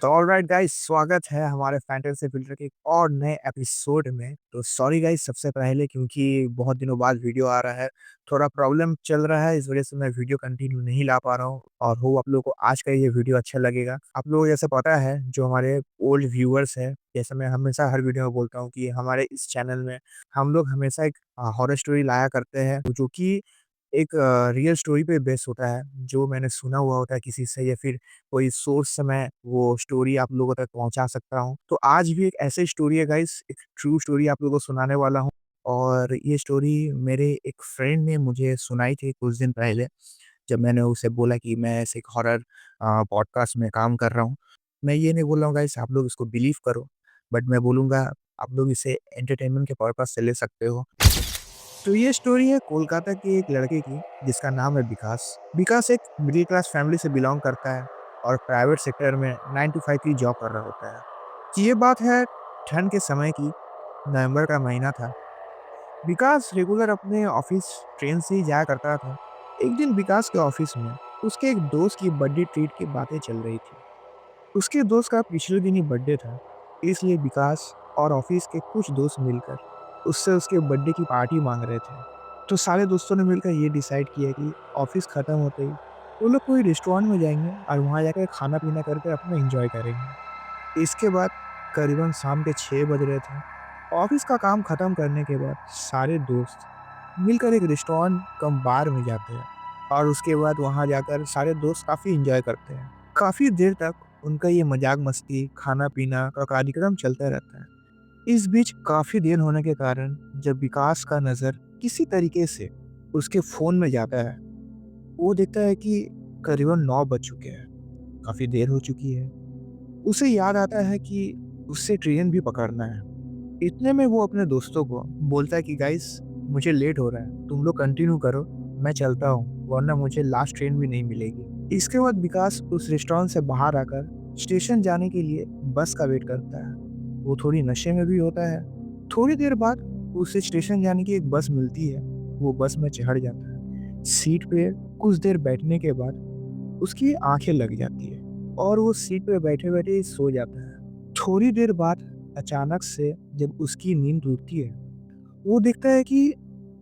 तो alright guys, स्वागत है हमारे फैंटेसी फ़िल्टर के एक और नए एपिसोड में। तो सॉरी गाइस सबसे पहले, क्योंकि बहुत दिनों बाद वीडियो आ रहा है। थोड़ा प्रॉब्लम चल रहा है, इस वज़ह से मैं वीडियो कंटिन्यू नहीं ला पा रहा हूँ और होप आप लोगों को आज का ये वीडियो अच्छा लगेगा। आप लोगों को जैसे पता है, जो हमारे ओल्ड व्यूअर्स हैं, जैसे मैं हमेशा हर वीडियो में बोलता हूँ कि हमारे इस चैनल में हम लोग हमेशा एक हॉरर स्टोरी लाया करते हैं, जो कि एक रियल स्टोरी पे बेस्ड होता है, जो मैंने सुना हुआ होता है किसी से या फिर कोई सोर्स से मैं वो स्टोरी आप लोगों तक पहुँचा सकता हूँ। तो आज भी एक ऐसी स्टोरी है गाइस, एक ट्रू स्टोरी आप लोगों को सुनाने वाला हूँ और ये स्टोरी मेरे एक फ्रेंड ने मुझे सुनाई थी कुछ दिन पहले, जब मैंने उसे बोला कि मैं ऐसे एक हॉरर पॉडकास्ट में काम कर रहा हूँ। मैं ये नहीं बोल रहा हूँ गाइस आप लोग इसको बिलीव करो, बट मैं बोलूँगा आप लोग इसे एंटरटेनमेंट के पर्पज़ से ले सकते हो। तो ये स्टोरी है कोलकाता के एक लड़के की, जिसका नाम है विकास। विकास एक मिडिल क्लास फैमिली से बिलॉन्ग करता है और प्राइवेट सेक्टर में 9 टू 5 की जॉब कर रहा होता है। ये बात है ठंड के समय की, नवंबर का महीना था। विकास रेगुलर अपने ऑफिस ट्रेन से ही जाया करता था। एक दिन विकास के ऑफिस में उसके एक दोस्त की बर्थडे ट्रीट की बातें चल रही थी। उसके दोस्त का पिछले दिन ही बर्थडे था, इसलिए विकास और ऑफिस के कुछ दोस्त मिलकर उससे उसके बर्थडे की पार्टी मांग रहे थे। तो सारे दोस्तों ने मिलकर ये डिसाइड किया कि ऑफिस खत्म होते ही वो लोग कोई रेस्टोरेंट में जाएंगे और वहाँ जाकर खाना पीना करके अपना एंजॉय करेंगे। इसके बाद करीबन शाम के 6 बज रहे थे। ऑफिस का काम खत्म करने के बाद सारे दोस्त मिलकर एक रेस्टोरेंट कम बार में जाते हैं और उसके बाद वहाँ जाकर सारे दोस्त काफ़ी एंजॉय करते हैं। काफ़ी देर तक उनका ये मजाक मस्ती, खाना-पीना का कार्यक्रम चलता रहता है। इस बीच काफ़ी देर होने के कारण जब विकास का नज़र किसी तरीके से उसके फ़ोन में जाता है, वो देखता है कि करीबन 9 बज चुके हैं, काफ़ी देर हो चुकी है। उसे याद आता है कि उससे ट्रेन भी पकड़ना है। इतने में वो अपने दोस्तों को बोलता है कि गाइस मुझे लेट हो रहा है, तुम लोग कंटिन्यू करो, मैं चलता हूँ, वरना मुझे लास्ट ट्रेन भी नहीं मिलेगी। इसके बाद विकास उस रेस्टोरेंट से बाहर आकर स्टेशन जाने के लिए बस का वेट करता है। वो थोड़ी नशे में भी होता है। थोड़ी देर बाद उसे स्टेशन जाने की एक बस मिलती है, वो बस में चढ़ जाता है। सीट पे कुछ देर बैठने के बाद उसकी आंखें लग जाती है और वो सीट पे बैठे-बैठे ही सो जाता है। थोड़ी देर बाद अचानक से जब उसकी नींद टूटती है, वो देखता है कि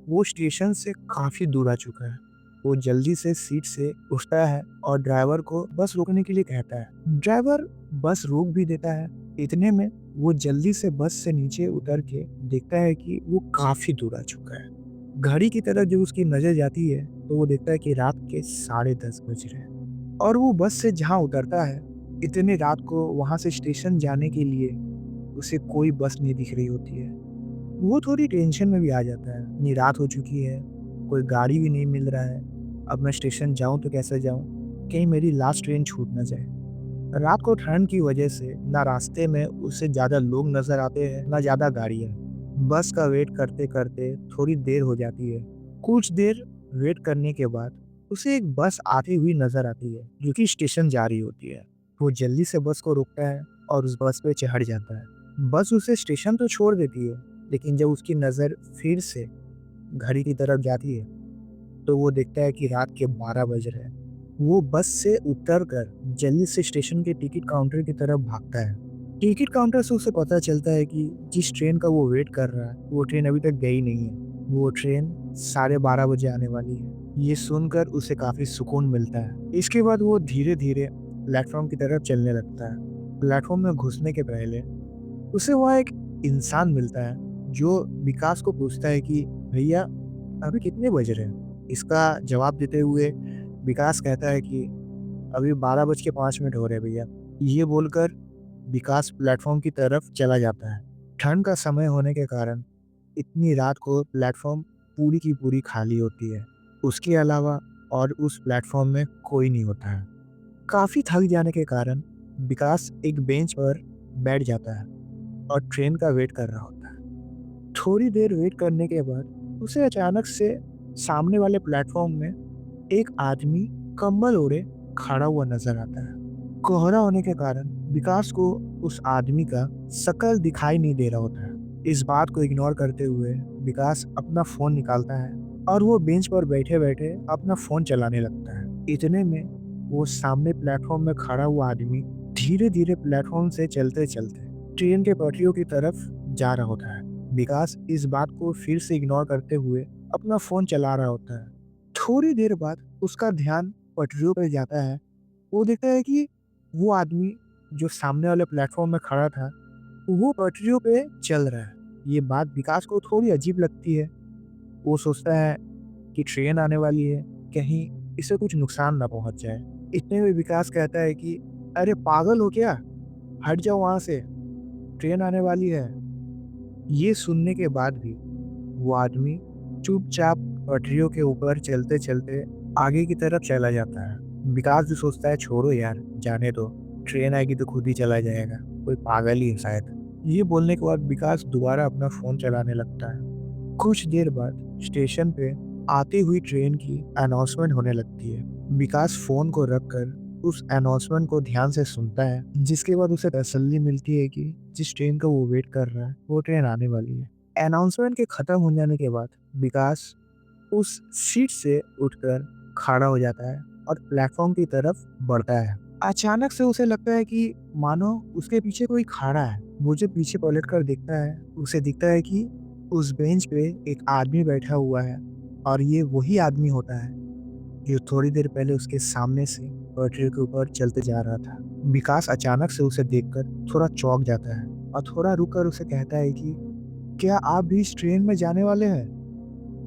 वो स्टेशन से काफ़ी दूर आ चुका है। वो जल्दी से सीट से उठता है और ड्राइवर को बस रोकने के लिए कहता है। ड्राइवर बस रोक भी देता है। इतने में वो जल्दी से बस से नीचे उतर के देखता है कि वो काफ़ी दूर आ चुका है। घड़ी की तरफ जब उसकी नज़र जाती है, तो वो देखता है कि रात के 10:30 बज रहे हैं और वो बस से जहाँ उतरता है, इतनी रात को वहाँ से स्टेशन जाने के लिए उसे कोई बस नहीं दिख रही होती है। वो थोड़ी टेंशन में भी आ जाता है, इतनी रात हो चुकी है, कोई गाड़ी भी नहीं मिल रहा है, अब मैं स्टेशन जाऊँ तो कैसे जाऊँ? कहीं मेरी लास्ट ट्रेन छूट ना जाए। रात को ठंड की वजह से ना रास्ते में उसे ज़्यादा लोग नज़र आते हैं, ना ज़्यादा गाड़ियाँ। बस का वेट करते-करते थोड़ी देर हो जाती है। कुछ देर वेट करने के बाद उसे एक बस आती हुई नज़र आती है, जो कि स्टेशन जा रही होती है। वो जल्दी से बस को रोकता है और उस बस पे चढ़ जाता है। बस उसे स्टेशन तो छोड़ देती है, लेकिन जब उसकी नज़र फिर से घड़ी की तरफ जाती है, तो वो देखता है कि रात के 12 बज रहे हैं। वो बस से उतरकर जल्दी से स्टेशन के टिकट काउंटर की तरफ भागता है। टिकट काउंटर से उसे पता चलता है कि जिस ट्रेन का वो वेट कर रहा है, वो ट्रेन अभी तक गई नहीं है। वो ट्रेन 12:30 बजे आने वाली है। ये सुनकर उसे काफ़ी सुकून मिलता है। इसके बाद वो धीरे-धीरे प्लेटफ़ॉर्म की तरफ चलने लगता है। प्लेटफ़ॉर्म में घुसने के पहले उसे वहाँ एक इंसान मिलता है, जो विकास को पूछता है कि भैया अभी कितने बज रहे हैं? इसका जवाब देते हुए विकास कहता है कि अभी 12 बज के 5 मिनट हो रहे हैं भैया। ये बोलकर विकास प्लेटफ़ॉर्म की तरफ चला जाता है। ठंड का समय होने के कारण इतनी रात को प्लेटफ़ॉर्म पूरी की पूरी खाली होती है। उसके अलावा और उस प्लेटफ़ॉर्म में कोई नहीं होता है। काफ़ी थक जाने के कारण विकास एक बेंच पर बैठ जाता है और ट्रेन का वेट कर रहा होता है। थोड़ी देर वेट करने के बाद उसे अचानक से सामने वाले प्लेटफ़ॉर्म में एक आदमी कंबल ओढ़े खड़ा हुआ नज़र आता है। कोहरा होने के कारण विकास को उस आदमी का शकल दिखाई नहीं दे रहा होता है। इस बात को इग्नोर करते हुए विकास अपना फ़ोन निकालता है और वो बेंच पर बैठे-बैठे अपना फ़ोन चलाने लगता है। इतने में वो सामने प्लेटफ़ॉर्म में खड़ा हुआ आदमी धीरे-धीरे प्लेटफ़ॉर्म से चलते-चलते ट्रेन के पटरियों की तरफ जा रहा होता है। विकास इस बात को फिर से इग्नोर करते हुए अपना फ़ोन चला रहा होता है। थोड़ी देर बाद उसका ध्यान पटरियों पे जाता है। वो देखता है कि वो आदमी जो सामने वाले प्लेटफ़ॉर्म में खड़ा था, वो पटरियों पे चल रहा है। ये बात विकास को थोड़ी अजीब लगती है। वो सोचता है कि ट्रेन आने वाली है, कहीं इसे कुछ नुकसान ना पहुँच जाए। इतने में विकास कहता है कि अरे पागल हो क्या? हट जाओ वहाँ से, ट्रेन आने वाली है। ये सुनने के बाद भी वो आदमी चुपचाप पटरियों के ऊपर चलते-चलते आगे की तरफ चला जाता है। विकास भी सोचता है छोड़ो यार, जाने दो, ट्रेन आएगी तो खुद ही चला जाएगा, कोई पागल ही है शायद। ये बोलने के बाद विकास दोबारा अपना फ़ोन चलाने लगता है। कुछ देर बाद स्टेशन पे आती हुई ट्रेन की अनाउंसमेंट होने लगती है। विकास फ़ोन को रखकर उस अनाउंसमेंट को ध्यान से सुनता है, जिसके बाद उसे तसल्ली मिलती है कि जिस ट्रेन का वो वेट कर रहा है, वो ट्रेन आने वाली है। अनाउंसमेंट के खत्म हो जाने के बाद विकास उस सीट से उठकर खड़ा हो जाता है और प्लेटफ़ॉर्म की तरफ बढ़ता है। अचानक से उसे लगता है कि मानो उसके पीछे कोई खड़ा है। वो जब पीछे पलटकर देखता है, उसे दिखता है कि उस बेंच पे एक आदमी बैठा हुआ है और ये वही आदमी होता है जो थोड़ी देर पहले उसके सामने से पटरी के ऊपर चलते जा रहा था। विकास अचानक से उसे देखकर थोड़ा चौंक जाता है और थोड़ा रुक कर उसे कहता है कि क्या आप भी इस ट्रेन में जाने वाले हैं?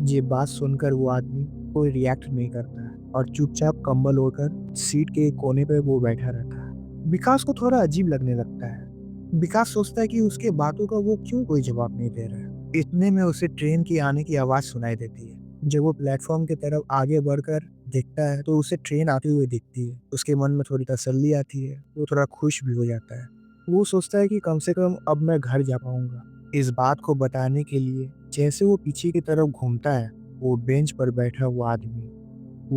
ये बात सुनकर वो आदमी कोई रिएक्ट नहीं करता है और चुपचाप कंबल ओढ़कर सीट के एक कोने पे वो बैठा रहता है। विकास को थोड़ा अजीब लगने लगता है। विकास सोचता है कि उसके बातों का वो क्यों कोई जवाब नहीं दे रहा है। इतने में उसे ट्रेन की आने की आवाज़ सुनाई देती है। जब वो प्लेटफ़ॉर्म की तरफ आगे बढ़कर देखता है तो उसे ट्रेन आती हुई दिखती है। उसके मन में थोड़ी तसल्ली आती है, वो थोड़ा खुश भी हो जाता है। वो सोचता है कि कम से कम अब मैं घर जा पाऊँगा। इस बात को बताने के लिए जैसे वो पीछे की तरफ घूमता है, वो बेंच पर बैठा हुआ आदमी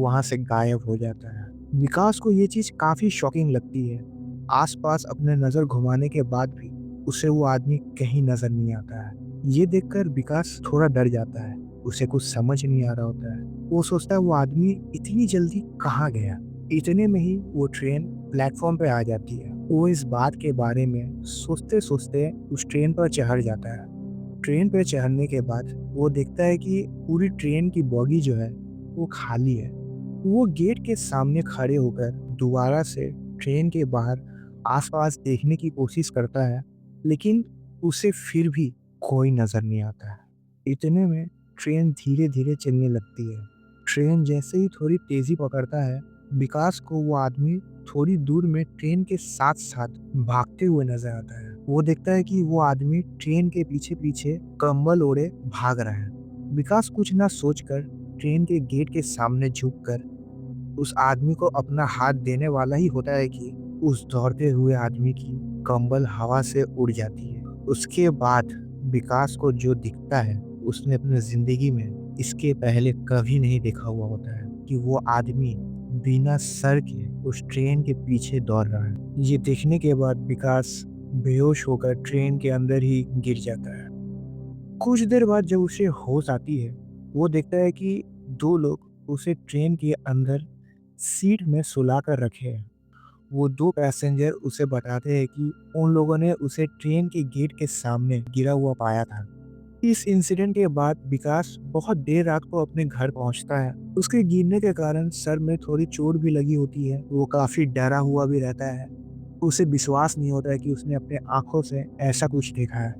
वहाँ से गायब हो जाता है। विकास को ये चीज़ काफ़ी शॉकिंग लगती है। आस-पास अपने नज़र घुमाने के बाद भी उसे वो आदमी कहीं नज़र नहीं आता है। ये देखकर विकास थोड़ा डर जाता है। उसे कुछ समझ नहीं आ रहा होता है। वो सोचता है वो आदमी इतनी जल्दी कहाँ गया? इतने में ही वो ट्रेन प्लेटफ़ॉर्म पे आ जाती है। वो इस बात के बारे में सोचते-सोचते उस ट्रेन पर चढ़ जाता है। ट्रेन पे चढ़ने के बाद वो देखता है कि पूरी ट्रेन की बॉगी जो है वो खाली है। वो गेट के सामने खड़े होकर दोबारा से ट्रेन के बाहर आस-पास देखने की कोशिश करता है, लेकिन उसे फिर भी कोई नज़र नहीं आता है। इतने में ट्रेन धीरे-धीरे चलने लगती है। ट्रेन जैसे ही थोड़ी तेज़ी पकड़ता है, विकास को वो आदमी थोड़ी दूर में ट्रेन के साथ-साथ भागते हुए नज़र आता है। वो देखता है कि वो आदमी ट्रेन के पीछे-पीछे कंबल ओढ़े भाग रहा है। विकास कुछ ना सोचकर ट्रेन के गेट के सामने झुककर उस आदमी को अपना हाथ देने वाला ही होता है कि उस दौड़ते हुए आदमी की कंबल हवा से उड़ जाती है। उसके बाद विकास को जो दिखता है, उसने अपनी ज़िंदगी में इसके पहले कभी नहीं देखा हुआ होता है कि वो आदमी बिना सर के उस ट्रेन के पीछे दौड़ रहा है। ये देखने के बाद विकास बेहोश होकर ट्रेन के अंदर ही गिर जाता है। कुछ देर बाद जब उसे होश आती है, वो देखता है कि 2 लोग उसे ट्रेन के अंदर सीट में सुलाकर रखे हैं। वो 2 पैसेंजर उसे बताते हैं कि उन लोगों ने उसे ट्रेन के गेट के सामने गिरा हुआ पाया था। इस इंसिडेंट के बाद विकास बहुत देर रात को अपने घर पहुंचता है। उसके गिरने के कारण सर में थोड़ी चोट भी लगी होती है। वो काफ़ी डरा हुआ भी रहता है। उसे विश्वास नहीं होता है कि उसने अपने आँखों से ऐसा कुछ देखा है।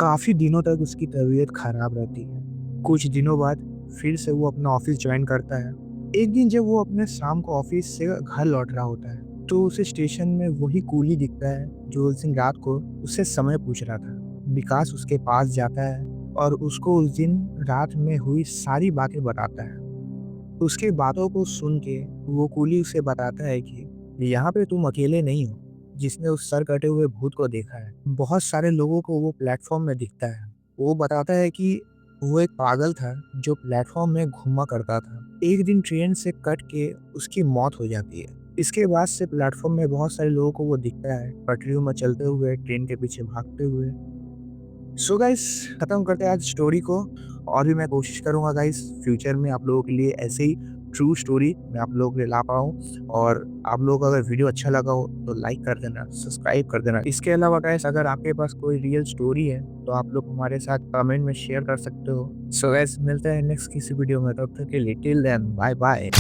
काफ़ी दिनों तक उसकी तबीयत खराब रहती है। कुछ दिनों बाद फिर से वो अपना ऑफ़िस जॉइन करता है। एक दिन जब वो अपने शाम को ऑफ़िस से घर लौट रहा होता है, तो उसे स्टेशन में वही कूली दिखता है, जो उस दिन रात को उससे समय पूछ रहा था। विकास उसके पास जाता है और उसको उस दिन रात में हुई सारी बातें बताता है। उसकी बातों को सुन के वो कूली उसे बताता है कि यहाँ पे तुम अकेले नहीं हो, जिसने उस सर कटे हुए भूत को देखा है। बहुत सारे लोगों को वो प्लेटफ़ॉर्म में दिखता है। वो बताता है कि वो एक पागल था जो प्लेटफ़ॉर्म में घूमा करता था। एक दिन ट्रेन से कट के उसकी मौत हो जाती है। इसके बाद से प्लेटफ़ॉर्म में बहुत सारे लोगों को वो दिखता है, पटरियों में चलते हुए, ट्रेन के पीछे भागते हुए। सो गाइस, खत्म करते हैं आज स्टोरी को। और भी मैं कोशिश करूँगा गाइस फ्यूचर में आप लोगों के लिए ऐसे ही ट्रू स्टोरी मैं आप लोगों के लिए ला पाया हूँ। और आप लोगों को अगर वीडियो अच्छा लगा हो तो लाइक कर देना, सब्सक्राइब कर देना। इसके अलावा गाइस अगर आपके पास कोई रियल स्टोरी है तो आप लोग हमारे साथ कमेंट में शेयर कर सकते हो। सो गाइस मिलते हैं नेक्स्ट किसी वीडियो में, तब तक के लिए टिल देन बाय बाय।